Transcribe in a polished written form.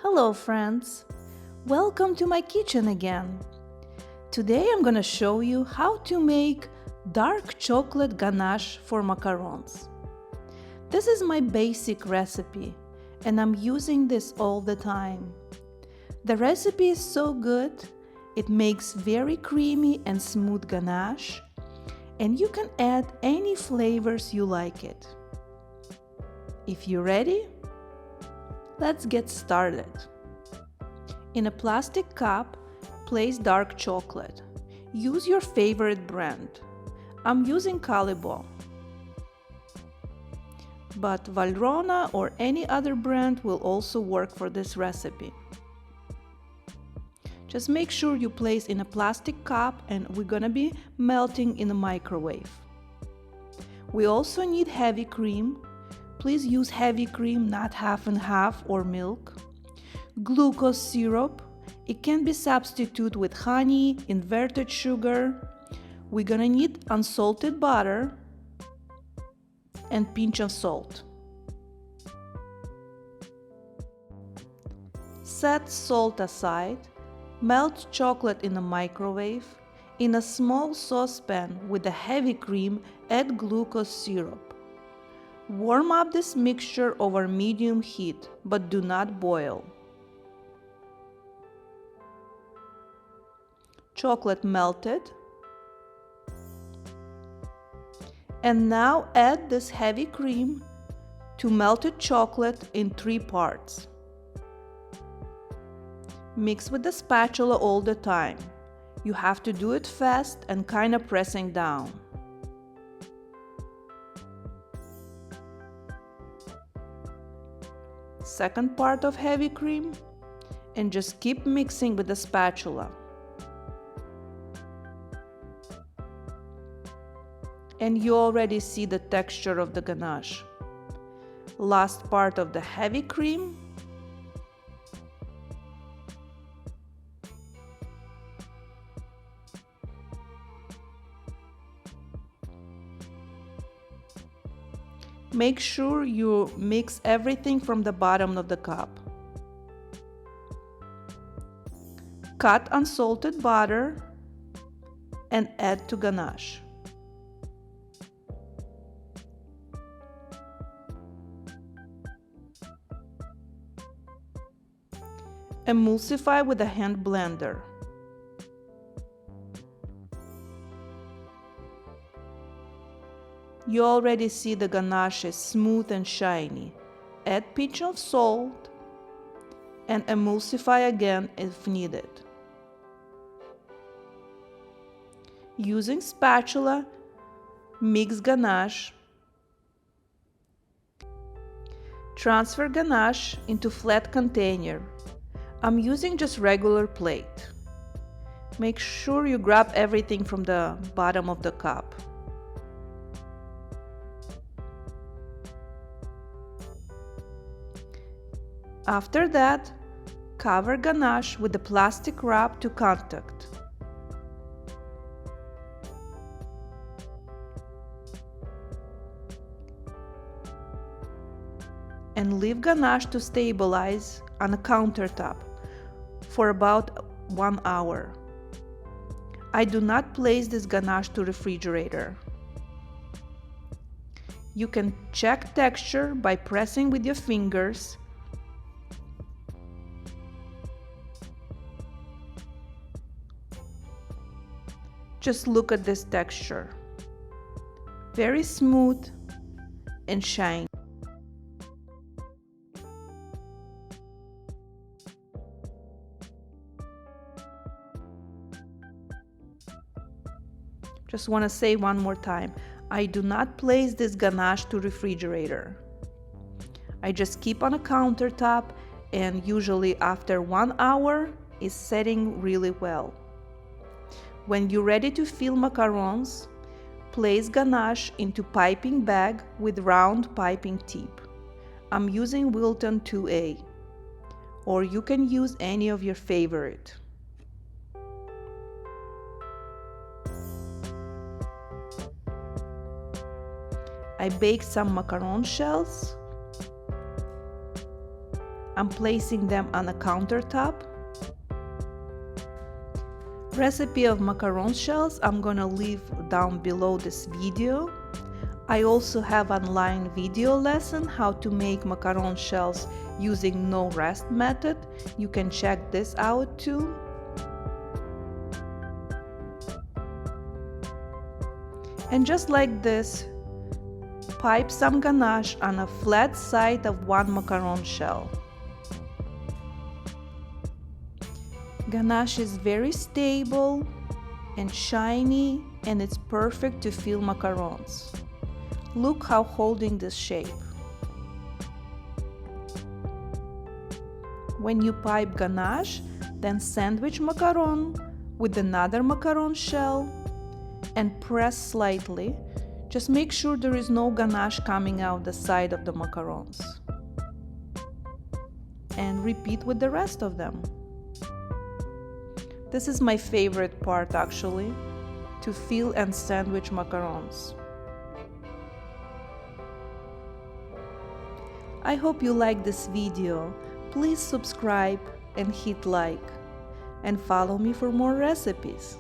Hello friends! Welcome to my kitchen again. Today I'm gonna show you how to make dark chocolate ganache for macarons. This is my basic recipe and I'm using this all the time. The recipe is so good, it makes very creamy and smooth ganache, and you can add any flavors you like it. If you're ready, let's get started. In a plastic cup, place dark chocolate. Use your favorite brand. I'm using Calibon, but Valrhona or any other brand will also work for this recipe. Just make sure you place in a plastic cup, and we're gonna be melting in a microwave. We also need heavy cream. Please use heavy cream, not half and half or milk. Glucose syrup. It can be substituted with honey, inverted sugar. We're gonna need unsalted butter and pinch of salt. Set salt aside. Melt chocolate in a microwave. In a small saucepan with a heavy cream, add glucose syrup. Warm up this mixture over medium heat, but do not boil. Chocolate melted. And now add this heavy cream to melted chocolate in 3 parts. Mix with the spatula all the time. You have to do it fast and kind of pressing down. Second part of heavy cream, and just keep mixing with the spatula. And you already see the texture of the ganache. Last part of the heavy cream. Make sure you mix everything from the bottom of the cup. Cut unsalted butter and add to ganache. Emulsify with a hand blender. You already see the ganache is smooth and shiny. Add pinch of salt and emulsify again if needed. Using spatula, mix ganache. Transfer ganache into flat container. I'm using just regular plate. Make sure you grab everything from the bottom of the cup. After that, cover ganache with the plastic wrap to contact. And leave ganache to stabilize on a countertop for about 1 hour. I do not place this ganache to refrigerator. You can check texture by pressing with your fingers. Just look at this texture. Very smooth and shiny. Just want to say one more time, I do not place this ganache to refrigerator. I just keep on a countertop, and usually after 1 hour is setting really well. When you're ready to fill macarons, place ganache into piping bag with round piping tip. I'm using Wilton 2A, or you can use any of your favorite. I baked some macaron shells. I'm placing them on a countertop. Recipe of macaron shells I'm gonna leave down below this video. I also have online video lesson how to make macaron shells using no rest method. You can check this out too. And just like this, pipe some ganache on a flat side of one macaron shell. Ganache is very stable and shiny, and it's perfect to fill macarons. Look how holding this shape. When you pipe ganache, then sandwich macaron with another macaron shell and press slightly. Just make sure there is no ganache coming out the side of the macarons. And repeat with the rest of them. This is my favorite part actually, to fill and sandwich macarons. I hope you like this video. Please subscribe and hit like, and follow me for more recipes.